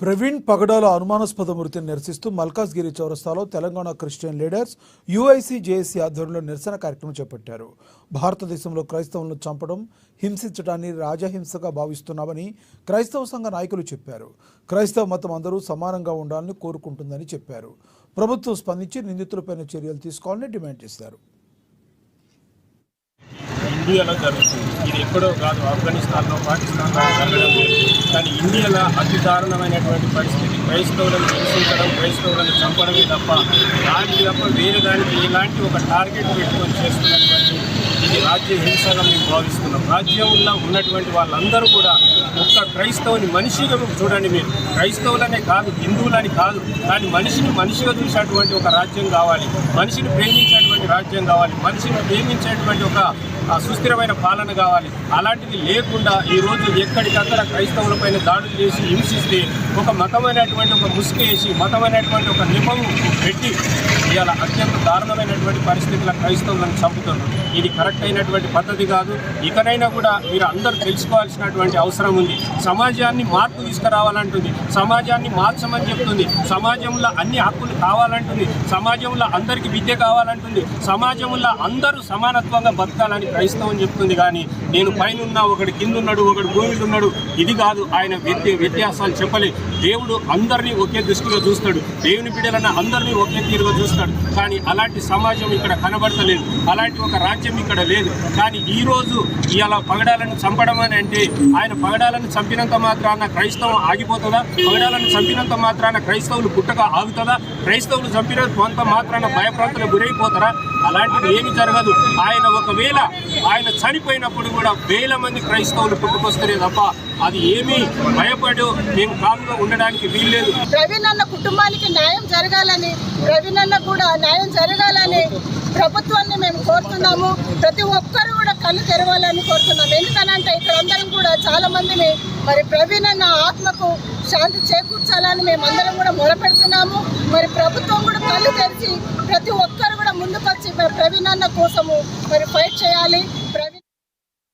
ప్రవీణ్ పగడాల అనుమానాస్పద మృతిని నిరసిస్తూ మల్కాజ్గిరి చౌరస్తాలో తెలంగాణ క్రిస్టియన్ లీడర్స్ యూఐసీ జేఏసీ ఆధ్వర్యంలో నిరసన కార్యక్రమం చేపట్టారు. భారతదేశంలో క్రైస్తవులను చంపడం, హింసించడాన్ని రాజహింసగా భావిస్తున్నామని క్రైస్తవ సంఘ నాయకులు చెప్పారు. క్రైస్తవ మతం అందరూ సమానంగా ఉండాలని కోరుకుంటుందని చెప్పారు. ప్రభుత్వం స్పందించి నిందితులపైన చర్యలు తీసుకోవాలని డిమాండ్ చేశారు. ఇండియాలో జరుగుతుంది. ఇది ఎక్కడో కాదు, ఆఫ్ఘనిస్తాన్లో, పాకిస్తాన్లో జరగడం లేదు. కానీ ఇండియాలో అతి దారుణమైనటువంటి పరిస్థితి క్రైస్తవులను హింసించడం, క్రైస్తవులను చంపడమే తప్ప వేరే దానికి ఇలాంటి ఒక టార్గెట్ పెట్టుకొని చేస్తున్నటువంటి ఇది రాజ్య హింసగా మేము భావిస్తున్నాం. రాజ్యంలో ఉన్నటువంటి వాళ్ళందరూ కూడా ఒక్క క్రైస్తవుని మనిషిగా చూడండి. మీరు క్రైస్తవులనే కాదు, హిందువులని కాదు, కానీ మనిషిని మనిషిగా చూసేటువంటి ఒక రాజ్యం కావాలి, మనిషిని ప్రేమించేటువంటి రాజ్యం కావాలి, మనిషిని ప్రేమించేటువంటి ఒక సుస్థిరమైన పాలన కావాలి. అలాంటిది లేకుండా ఈరోజు ఎక్కడికక్కడ క్రైస్తవులపైన దాడులు చేసి హింసిస్తే ఒక మతమైనటువంటి ఒక ముసుగేసి మతమైనటువంటి ఒక నిపము పెట్టి ఇవాళ అత్యంత దారుణమైనటువంటి పరిస్థితుల క్రైస్తవులను చంపుతున్నారు. ఇది కరెక్ట్ అయినటువంటి పద్ధతి కాదు. ఇకనైనా కూడా మీరు అందరూ తెలుసుకోవాల్సినటువంటి అవసరం ఉంది. సమాజాన్ని మార్పు తీసుకురావాలంటుంది, సమాజాన్ని మార్చమని చెప్తుంది, సమాజంలో అన్ని హక్కులు కావాలంటుంది, సమాజంలో అందరికీ విద్య కావాలంటుంది, సమాజంలో అందరూ సమానత్వంగా బతకాలని క్రైస్తవం చెప్తుంది. కానీ నేను పైన ఉన్నా, ఒకటి కింద ఉన్నాడు, ఒకటి భూమిలో ఉన్నాడు, ఇది కాదు. ఆయన వ్యత్యాసాలు చెప్పలేదు. దేవుడు అందరినీ ఒకే దృష్టిగా చూస్తాడు, దేవుని బిడ్డలన్న అందరినీ ఒకే తీరుగా చూస్తాడు. కానీ అలాంటి సమాజం ఇక్కడ కనబడతలేదు, అలాంటి ఒక రాజ్యం ఇక్కడ లేదు. కానీ ఈరోజు ఇలా పగడాలను చంపడం అని అంటే ఆయన పగడాలను చంపినంత మాత్రాన క్రైస్తవం ఆగిపోతుందా? పగడాలను చంపినంత మాత్రాన క్రైస్తవులు పుట్టక ఆగుతుందా? క్రైస్తవులు చంపినంత మాత్రాన భయప్రాంతాలకు గురైపోతారా? అలాంటిది ఏమి జరగదు. ఒకవేళ ఆయన చనిపోయినప్పుడు కూడా వేల మంది క్రైస్తవులు పుట్టుకొస్తారే తప్ప అది ఏమీ భయపడు మేము కాముగా ఉండడానికి వీల్లేదు. ప్రవీణ్ అన్న కుటుంబానికి న్యాయం జరగాలని, ప్రవీణ్ అన్న కూడా న్యాయం జరగాలని ప్రభుత్వాన్ని మేము కోరుతున్నాము. ప్రతి ఒక్కరు కూడా కళ్ళు తెరవాలని కోరుతున్నాము. ఎందుకనంటే ఇక్కడ అందరం కూడా చాలా మందిని మరి ప్రవీణ్ అన్న ఆత్మకు శాంతి చేకూర్చాలని మేమందరం కూడా మొరపెడుతున్నాము. మరి ప్రభుత్వం కూడా కళ్ళు తెరిచి ప్రతి ఒక్కరు కూడా ముందుకొచ్చి ప్రవీణ్ అన్న కోసము మరి ఫైట్ చేయాలి.